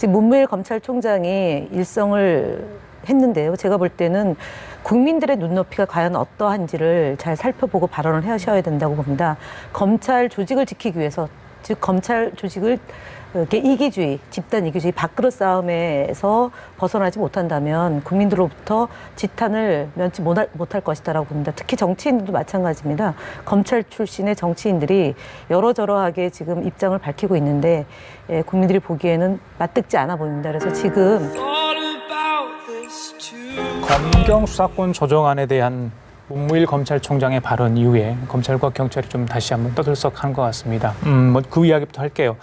지금 문무일 검찰총장이 일성을 했는데요. 제가 볼 때는 국민들의 눈높이가 과연 어떠한지를 잘 살펴보고 발언을 하셔야 된다고 봅니다. 검찰 조직을 지키기 위해서, 즉 검찰 조직을 이렇게 이기주의, 집단 이기주의, 밥그릇 싸움에서 벗어나지 못한다면 국민들로부터 지탄을 면치 못할 것이다라고 봅니다. 특히 정치인들도 마찬가지입니다. 검찰 출신의 정치인들이 여러저러하게 지금 입장을 밝히고 있는데 국민들이 보기에는 맞듣지 않아 보입니다. 그래서 지금 검경 수사권 조정안에 대한 문무일 검찰총장의 발언 이후에 검찰과 경찰이 좀 다시 한번 떠들썩한 것 같습니다. 그 이야기부터 할게요.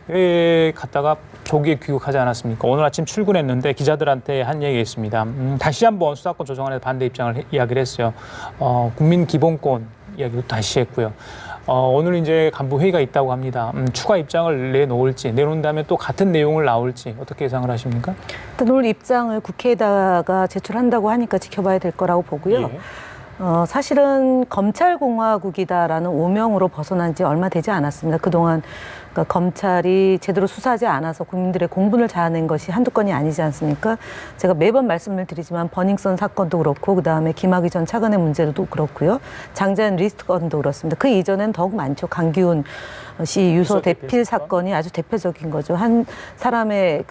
왜 갔다가 조기에 귀국하지 않았습니까? 오늘 아침 출근했는데 기자들한테 한 얘기가 있습니다. 다시 한번 수사권 조정안에 반대 입장을 이야기를 했어요. 국민 기본권 이야기도 다시 했고요. 오늘 이제 간부 회의가 있다고 합니다. 추가 입장을 내놓을지, 내놓는다면 또 같은 내용을 나올지 어떻게 예상을 하십니까? 일단 오늘 입장을 국회에다가 제출한다고 하니까 지켜봐야 될 거라고 보고요. 예. 사실은 검찰공화국이다라는 오명으로 벗어난 지 얼마 되지 않았습니다. 그동안 그러니까 검찰이 제대로 수사하지 않아서 국민들의 공분을 자아낸 것이 한두 건이 아니지 않습니까? 제가 매번 말씀을 드리지만 버닝썬 사건도 그렇고 그다음에 김학의 전 차관의 문제도 그렇고요. 장자연 리스트 건도 그렇습니다. 그 이전엔 더욱 많죠. 강기훈 씨 유서 대필 사건이 아주 대표적인 거죠. 한 사람의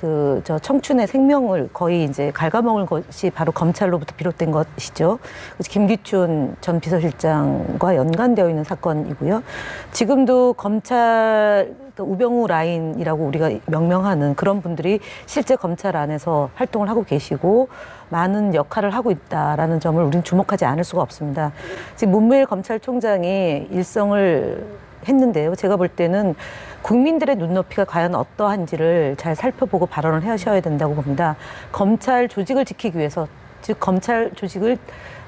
저 청춘의 생명을 거의 이제 갉아먹은 것이 바로 검찰로부터 비롯된 것이죠. 김기춘 전 비서실장과 연관되어 있는 사건이고요. 지금도 검찰 우병우 라인이라고 우리가 명명하는 그런 분들이 실제 검찰 안에서 활동을 하고 계시고 많은 역할을 하고 있다라는 점을 우리는 주목하지 않을 수가 없습니다. 지금 문무일 검찰총장이 일성을 했는데요. 제가 볼 때는 국민들의 눈높이가 과연 어떠한지를 잘 살펴보고 발언을 하셔야 된다고 봅니다. 검찰 조직을 지키기 위해서, 즉 검찰 조직을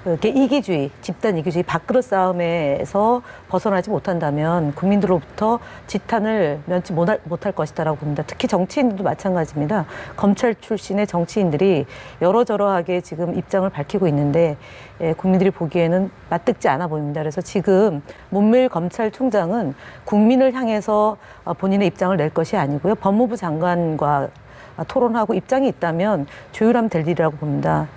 이렇게 이기주의, 집단 이기주의, 밥그릇 싸움에서 벗어나지 못한다면 국민들로부터 지탄을 면치 못할 것이다라고 봅니다. 특히 정치인들도 마찬가지입니다. 검찰 출신의 정치인들이 여러저러하게 지금 입장을 밝히고 있는데 국민들이 보기에는 맞듣지 않아 보입니다. 그래서 지금 문무일 검찰총장은 국민을 향해서 본인의 입장을 낼 것이 아니고요. 법무부 장관과 토론하고 입장이 있다면 조율하면 될 일이라고 봅니다.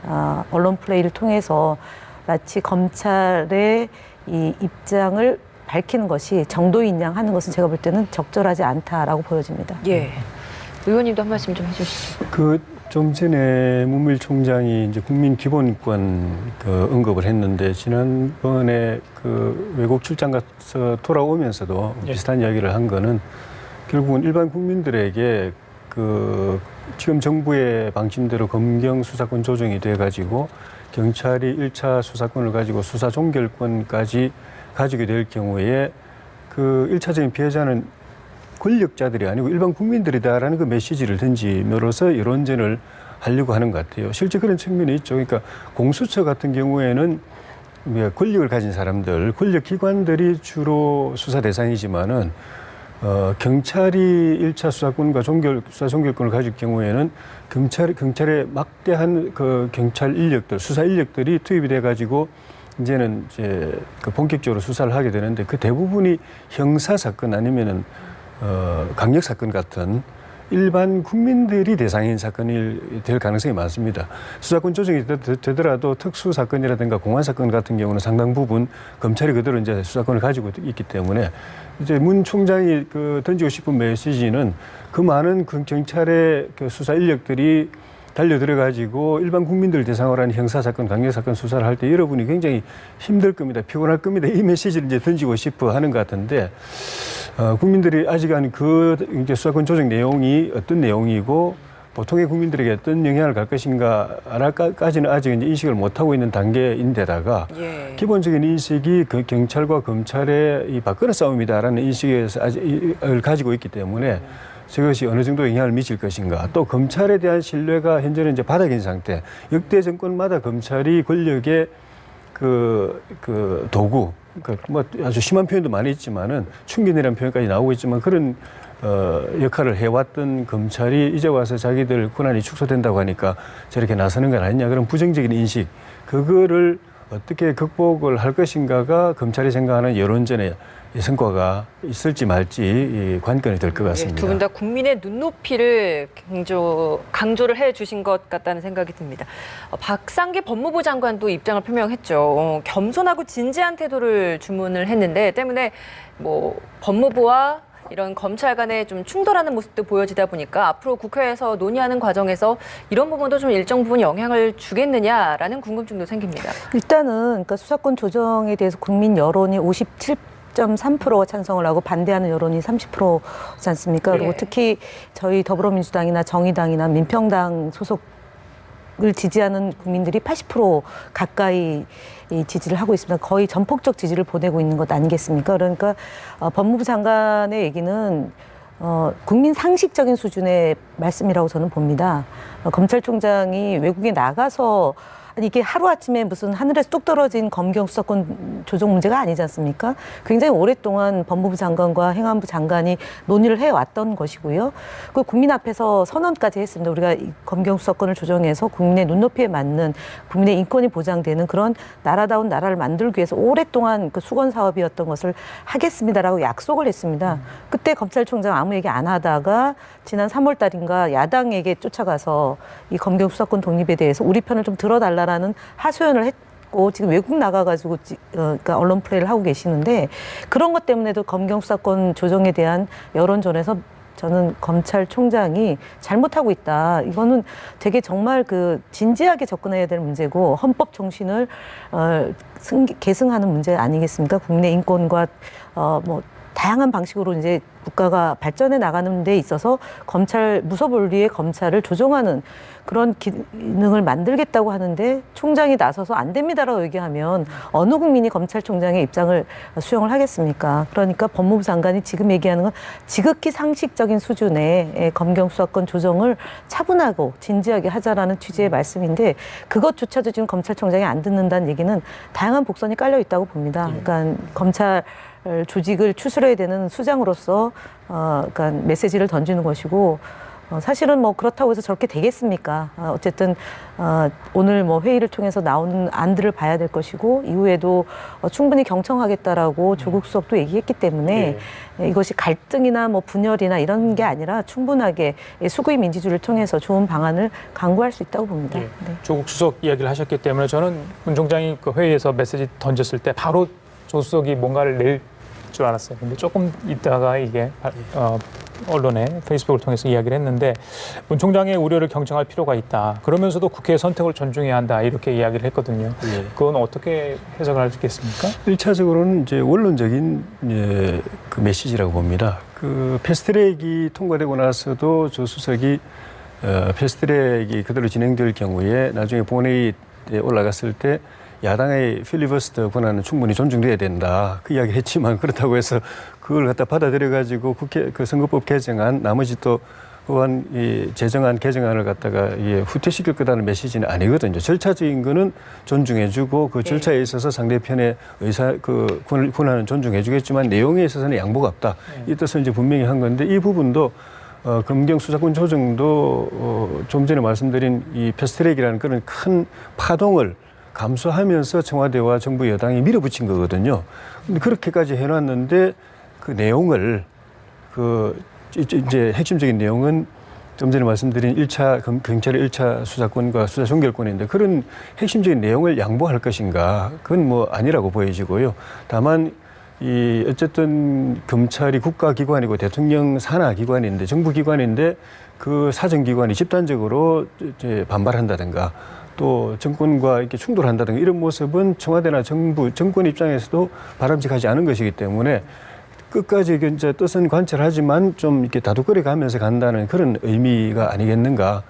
언론 플레이를 통해서 마치 검찰의 이 입장을 밝히는 것이 정도인 양 하는 것은 제가 볼 때는 적절하지 않다라고 보여집니다. 예. 의원님도 한 말씀 좀 해주시죠. 좀 전에 문무일 총장이 이제 국민 기본권 언급을 했는데 지난번에 외국 출장 가서 돌아오면서도 비슷한 이야기를 한 거는 결국은 일반 국민들에게 지금 정부의 방침대로 검경 수사권 조정이 돼가지고 경찰이 1차 수사권을 가지고 수사 종결권까지 가지게 될 경우에 그 1차적인 피해자는 권력자들이 아니고 일반 국민들이다라는 그 메시지를 던짐으로써 여론전을 하려고 하는 것 같아요. 실제 그런 측면이 있죠. 그러니까 공수처 같은 경우에는 권력을 가진 사람들, 권력기관들이 주로 수사 대상이지만은 경찰이 1차 수사권과 수사 종결권을 가질 경우에는 경찰의 막대한 경찰 인력들, 수사 인력들이 투입이 돼가지고 이제는 본격적으로 수사를 하게 되는데 그 대부분이 형사 사건 아니면은 강력 사건 같은 일반 국민들이 대상인 사건이 될 가능성이 많습니다. 수사권 조정이 되더라도 특수 사건이라든가 공안 사건 같은 경우는 상당 부분 검찰이 그대로 이제 수사권을 가지고 있기 때문에 이제 문 총장이 던지고 싶은 메시지는 그 많은 경찰의 수사 인력들이 달려들어가지고 일반 국민들 대상으로 하는 형사사건, 강력사건 수사를 할 때 여러분이 굉장히 힘들 겁니다. 피곤할 겁니다. 이 메시지를 이제 던지고 싶어 하는 것 같은데, 국민들이 아직 이제 수사권 조정 내용이 어떤 내용이고, 보통의 국민들에게 어떤 영향을 갈 것인가까지는 아직 이제 인식을 못하고 있는 단계인데다가, 기본적인 인식이 경찰과 검찰의 이 밥그릇 싸움이다라는 인식에서 아직을 가지고 있기 때문에, 저것이 어느 정도 영향을 미칠 것인가. 또 검찰에 대한 신뢰가 현재는 이제 바닥인 상태. 역대 정권마다 검찰이 권력의 도구, 뭐 아주 심한 표현도 많이 있지만은 충견이라는 표현까지 나오고 있지만 그런 역할을 해왔던 검찰이 이제 와서 자기들 권한이 축소된다고 하니까 저렇게 나서는 건 아니냐. 그런 부정적인 인식. 그거를 어떻게 극복을 할 것인가가 검찰이 생각하는 여론전의 성과가 있을지 말지 이 관건이 될 것 같습니다. 두 분 다 국민의 눈높이를 강조를 해주신 것 같다는 생각이 듭니다. 박상기 법무부 장관도 입장을 표명했죠. 겸손하고 진지한 태도를 주문을 했는데 때문에 뭐 법무부와 이런 검찰 간에 좀 충돌하는 모습도 보여지다 보니까 앞으로 국회에서 논의하는 과정에서 이런 부분도 좀 일정 부분 영향을 주겠느냐라는 궁금증도 생깁니다. 일단은 그러니까 수사권 조정에 대해서 국민 여론이 57.3%가 찬성을 하고 반대하는 여론이 30%지 않습니까? 그리고 예. 특히 저희 더불어민주당이나 정의당이나 민평당 소속을 지지하는 국민들이 80% 가까이 이 지지를 하고 있습니다. 거의 전폭적 지지를 보내고 있는 것 아니겠습니까? 그러니까 법무부 장관의 얘기는 국민 상식적인 수준의 말씀이라고 저는 봅니다. 검찰총장이 외국에 나가서 아니 이게 하루아침에 무슨 하늘에서 뚝 떨어진 검경 수사권 조정 문제가 아니지 않습니까? 굉장히 오랫동안 법무부 장관과 행안부 장관이 논의를 해왔던 것이고요. 그 국민 앞에서 선언까지 했습니다. 우리가 이 검경 수사권을 조정해서 국민의 눈높이에 맞는 국민의 인권이 보장되는 그런 나라다운 나라를 만들기 위해서 오랫동안 그 수건 사업이었던 것을 하겠습니다라고 약속을 했습니다. 그때 검찰총장 아무 얘기 안 하다가 지난 3월 달인가 야당에게 쫓아가서 이 검경 수사권 독립에 대해서 우리 편을 좀 들어달라라는 하소연을 했고 지금 외국 나가가지고 그러니까 언론 플레이를 하고 계시는데 그런 것 때문에도 검경 수사권 조정에 대한 여론전에서 저는 검찰총장이 잘못하고 있다. 이거는 되게 정말 그 진지하게 접근해야 될 문제고 헌법 정신을 계승하는 문제 아니겠습니까? 국민의 인권과 뭐 다양한 방식으로 이제 국가가 발전해 나가는 데 있어서 검찰 무소불위의 검찰을 조정하는 그런 기능을 만들겠다고 하는데 총장이 나서서 안 됩니다라고 얘기하면 어느 국민이 검찰총장의 입장을 수용을 하겠습니까? 그러니까 법무부 장관이 지금 얘기하는 건 지극히 상식적인 수준의 검경 수사권 조정을 차분하고 진지하게 하자라는 취지의 말씀인데 그것조차도 지금 검찰총장이 안 듣는다는 얘기는 다양한 복선이 깔려 있다고 봅니다. 그러니까 검찰 조직을 추스려야 되는 수장으로서 그러니까 메시지를 던지는 것이고 사실은 뭐 그렇다고 해서 저렇게 되겠습니까? 어쨌든 오늘 뭐 회의를 통해서 나오는 안들을 봐야 될 것이고 이후에도 충분히 경청하겠다라고 조국 수석도 얘기했기 때문에 이것이 갈등이나 뭐 분열이나 이런 게 아니라 충분하게 수구의 민주주의를 통해서 좋은 방안을 강구할 수 있다고 봅니다. 예. 네. 조국 수석 이야기를 하셨기 때문에 저는 문 총장이 그 회의에서 메시지 던졌을 때 바로 조 수석이 뭔가를 낼 줄 알았어요. 근데 조금 있다가 이게 언론에 페이스북을 통해서 이야기를 했는데 문 총장의 우려를 경청할 필요가 있다. 그러면서도 국회의 선택을 존중해야 한다. 이렇게 이야기를 했거든요. 그건 어떻게 해석을 할 수 있겠습니까? 1차적으로는 이제 원론적인 그 메시지라고 봅니다. 그 패스트트랙이 통과되고 나서도 조 수석이 패스트트랙이 그대로 진행될 경우에 나중에 본회의에 올라갔을 때 야당의 필리버스터 권한은 충분히 존중돼야 된다. 그 이야기 했지만 그렇다고 해서 그걸 갖다 받아들여가지고 국회 그 선거법 개정안 나머지 또 의원 이 제정안 개정안을 갖다가 후퇴시킬 거다는 메시지는 아니거든요. 절차적인 거는 존중해주고 그 절차에 있어서 상대편의 의사 그 권한은 존중해주겠지만 내용에 있어서는 양보가 없다. 이 뜻을 이제 분명히 한 건데 이 부분도 검경 수사권 조정도 좀 전에 말씀드린 이 패스트트랙이라는 그런 큰 파동을 감수하면서 청와대와 정부 여당이 밀어붙인 거거든요. 근데 그렇게까지 해놨는데 그 내용을 이제 핵심적인 내용은 좀 전에 말씀드린 경찰의 1차 수사권과 수사 종결권인데 그런 핵심적인 내용을 양보할 것인가? 그건 뭐 아니라고 보여지고요. 다만 어쨌든 검찰이 국가기관이고 대통령 산하기관인데 정부기관인데 그 사정기관이 집단적으로 이제 반발한다든가 또 정권과 이렇게 충돌한다든가 이런 모습은 청와대나 정권 입장에서도 바람직하지 않은 것이기 때문에 끝까지 이제 뜻은 관철하지만 좀 이렇게 다독거려 가면서 간다는 그런 의미가 아니겠는가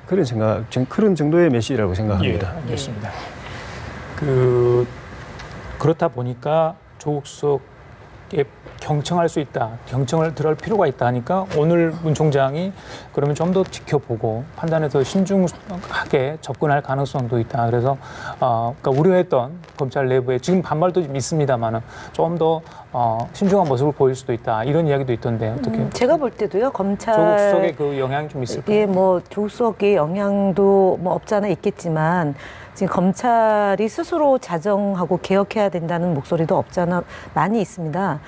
그런 정도의 메시지라고 생각합니다. 예, 알겠습니다. 그렇다 보니까 조국 수석의 경청할 수 있다, 경청을 들어갈 필요가 있다 하니까 오늘 문 총장이 그러면 좀 더 지켜보고 판단에 더 신중하게 접근할 가능성도 있다. 그래서 그러니까 우려했던 검찰 내부에 지금 반발도 좀 있습니다만은 좀 더 신중한 모습을 보일 수도 있다. 이런 이야기도 있던데 어떻게? 제가 볼 때도요 검찰 조국 수석의 그 영향이 좀 있을까요? 뭐 조국 수석의 영향도 뭐 없지 않아 있겠지만 지금 검찰이 스스로 자정하고 개혁해야 된다는 목소리도 없잖아 많이 있습니다.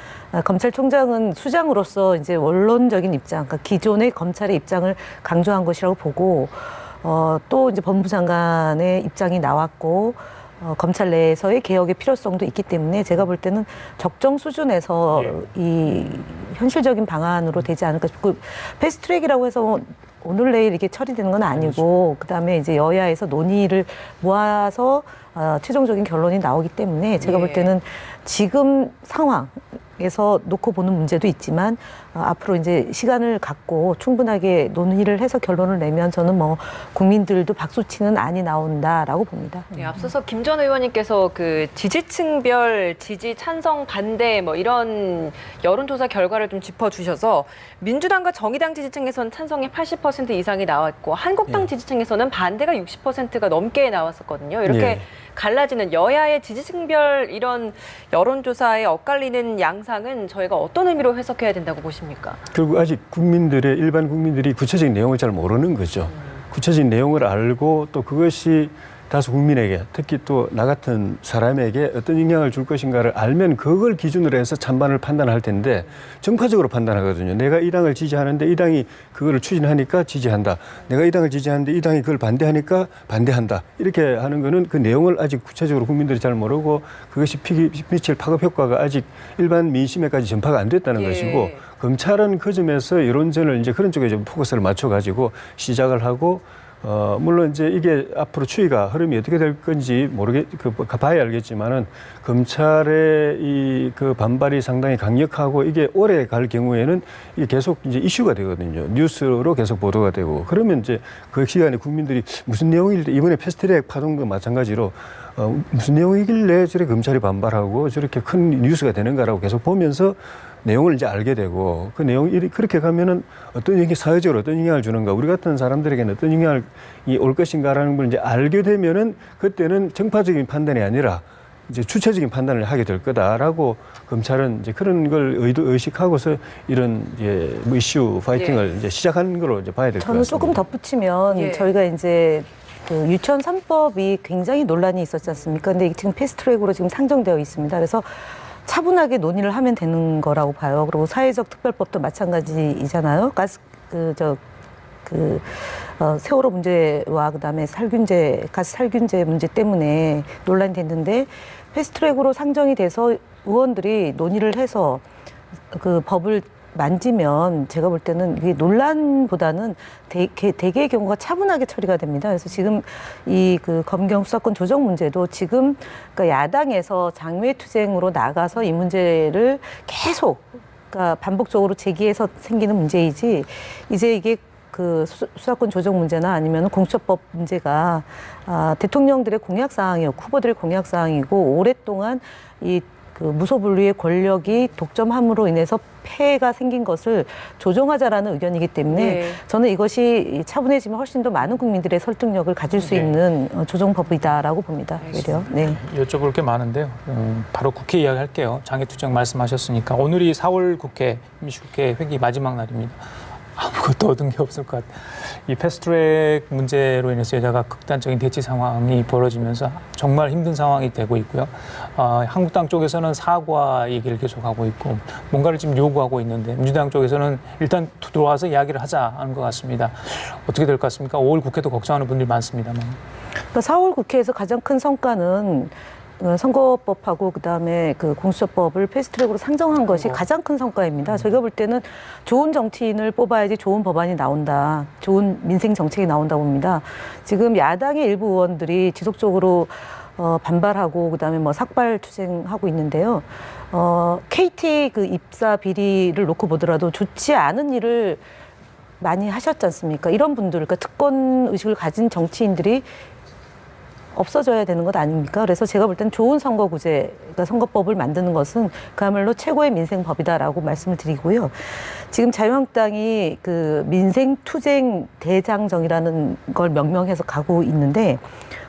검찰총장은 수장으로서 이제 원론적인 입장, 그러니까 기존의 검찰의 입장을 강조한 것이라고 보고 또 이제 법무부 장관의 입장이 나왔고 검찰 내에서의 개혁의 필요성도 있기 때문에 제가 볼 때는 적정 수준에서 이 현실적인 방안으로 되지 않을까 싶고 패스트트랙이라고 해서 오늘 내일 이렇게 처리되는 건 아니고 그다음에 이제 여야에서 논의를 모아서 최종적인 결론이 나오기 때문에 제가 볼 때는 지금 상황에서 놓고 보는 문제도 있지만 앞으로 이제 시간을 갖고 충분하게 논의를 해서 결론을 내면 저는 뭐 국민들도 박수치는 안이 나온다라고 봅니다. 네, 앞서서 김 전 의원님께서 그 지지층별 지지 찬성 반대 뭐 이런 여론조사 결과를 좀 짚어주셔서 민주당과 정의당 지지층에서는 찬성이 80% 이상이 나왔고 한국당 지지층에서는 반대가 60%가 넘게 나왔었거든요. 이렇게 갈라지는 여야의 지지층별 이런 여론조사에 엇갈리는 양상은 저희가 어떤 의미로 해석해야 된다고 보십니까? 결국 아직 일반 국민들이 구체적인 내용을 잘 모르는 거죠. 구체적인 내용을 알고 또 그것이 다수 국민에게 특히 또 나 같은 사람에게 어떤 영향을 줄 것인가를 알면 그걸 기준으로 해서 찬반을 판단할 텐데 정파적으로 판단하거든요. 내가 이 당을 지지하는데 이 당이 그거를 추진하니까 지지한다. 내가 이 당을 지지하는데 이 당이 그걸 반대하니까 반대한다. 이렇게 하는 거는 그 내용을 아직 구체적으로 국민들이 잘 모르고 그것이 미칠 파급 효과가 아직 일반 민심에까지 전파가 안 됐다는 것이고 검찰은 그 점에서 여론전을 이제 그런 쪽에 좀 포커스를 맞춰가지고 시작을 하고 물론 이제 이게 앞으로 추이가 흐름이 어떻게 될 건지 봐야 알겠지만은 검찰의 이 그 반발이 상당히 강력하고 이게 오래 갈 경우에는 이게 계속 이제 이슈가 되거든요. 뉴스로 계속 보도가 되고 그러면 이제 그 시간에 국민들이 무슨 내용일 이번에 패스트트랙 파동도 마찬가지로 무슨 내용이길래 저렇게 검찰이 반발하고 저렇게 큰 뉴스가 되는가라고 계속 보면서 내용을 이제 알게 되고 그 내용이 그렇게 가면은 어떤 영향이 사회적으로 어떤 영향을 주는가 우리 같은 사람들에게는 어떤 영향이 올 것인가라는 걸 이제 알게 되면은 그때는 정파적인 판단이 아니라 이제 주체적인 판단을 하게 될 거다라고 검찰은 이제 그런 걸 의식하고서 이런 이제 뭐 이슈 파이팅을 이제 시작한 거로 이제 봐야 될 것 같습니다. 저는 조금 덧붙이면 저희가 이제 그 유치원 3법이 굉장히 논란이 있었지 않습니까? 근데 지금 패스트트랙으로 지금 상정되어 있습니다. 그래서 차분하게 논의를 하면 되는 거라고 봐요. 그리고 사회적 특별법도 마찬가지이잖아요. 세월호 문제와 그다음에 가스 살균제 문제 때문에 논란이 됐는데 패스트트랙으로 상정이 돼서 의원들이 논의를 해서 그 법을 만지면 제가 볼 때는 이게 논란보다는 대개의 경우가 차분하게 처리가 됩니다. 그래서 지금 이 그 검경 수사권 조정 문제도 지금 그러니까 야당에서 장외투쟁으로 나가서 이 문제를 계속 그러니까 반복적으로 제기해서 생기는 문제이지 이제 이게 그 수사권 조정 문제나 아니면 공수처법 문제가 대통령들의 공약 사항이었고 후보들의 공약 사항이고 오랫동안 이 그 무소불위의 권력이 독점함으로 인해서 폐해가 생긴 것을 조정하자라는 의견이기 때문에 저는 이것이 차분해지면 훨씬 더 많은 국민들의 설득력을 가질 수 있는 조정법이다라고 봅니다. 오히려. 네. 여쭤볼 게 많은데요. 바로 국회 이야기 할게요. 장애투쟁 말씀하셨으니까 오늘이 4월 국회 임시국회 회기 마지막 날입니다. 아무것도 얻은 게 없을 것 같아요. 이 패스트트랙 문제로 인해서 여자가 극단적인 대치 상황이 벌어지면서 정말 힘든 상황이 되고 있고요. 한국당 쪽에서는 사과 얘기를 계속하고 있고 뭔가를 지금 요구하고 있는데 민주당 쪽에서는 일단 들어와서 이야기를 하자 하는 것 같습니다. 어떻게 될 것 같습니까? 5월 국회도 걱정하는 분들이 많습니다만. 그러니까 4월 국회에서 가장 큰 성과는 선거법하고 그다음에 그 공수처법을 패스트트랙으로 상정한 것이 가장 큰 성과입니다. 저희가 볼 때는 좋은 정치인을 뽑아야지 좋은 법안이 나온다. 좋은 민생 정책이 나온다 봅니다. 지금 야당의 일부 의원들이 지속적으로 반발하고 그다음에 뭐 삭발 투쟁하고 있는데요. KT 그 입사 비리를 놓고 보더라도 좋지 않은 일을 많이 하셨지 않습니까? 이런 분들, 그러니까 특권 의식을 가진 정치인들이 없어져야 되는 것 아닙니까? 그래서 제가 볼 때는 좋은 선거구제, 그러니까 선거법을 만드는 것은 그야말로 최고의 민생법이다라고 말씀을 드리고요. 지금 자유한국당이 그 민생투쟁 대장정이라는 걸 명명해서 가고 있는데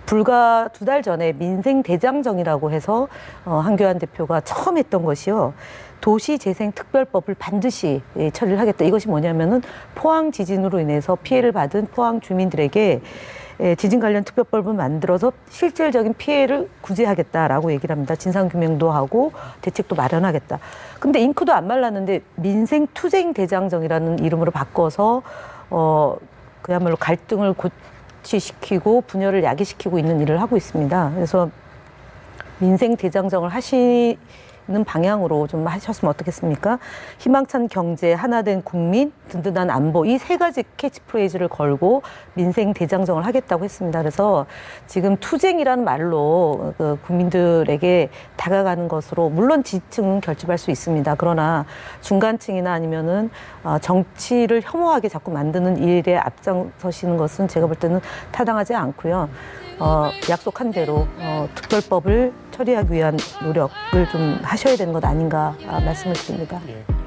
불과 2달 전에 민생대장정이라고 해서 한교안 대표가 처음 했던 것이요. 도시재생특별법을 반드시 처리를 하겠다. 이것이 뭐냐면은 포항 지진으로 인해서 피해를 받은 포항 주민들에게 지진 관련 특별법을 만들어서 실질적인 피해를 구제하겠다라고 얘기를 합니다. 진상규명도 하고 대책도 마련하겠다. 근데 잉크도 안 말랐는데 민생투쟁대장정이라는 이름으로 바꿔서 그야말로 갈등을 고취시키고 분열을 야기시키고 있는 일을 하고 있습니다. 그래서 민생대장정을 하시는 방향으로 좀 하셨으면 어떻겠습니까? 희망찬 경제, 하나된 국민, 든든한 안보 이 세 가지 캐치프레이즈를 걸고 민생대장정을 하겠다고 했습니다. 그래서 지금 투쟁이라는 말로 국민들에게 다가가는 것으로 물론 지층은 결집할 수 있습니다. 그러나 중간층이나 아니면은 정치를 혐오하게 자꾸 만드는 일에 앞장서시는 것은 제가 볼 때는 타당하지 않고요. 약속한 대로 특별법을 처리하기 위한 노력을 좀 하셔야 되는 것 아닌가 말씀을 드립니다. 예.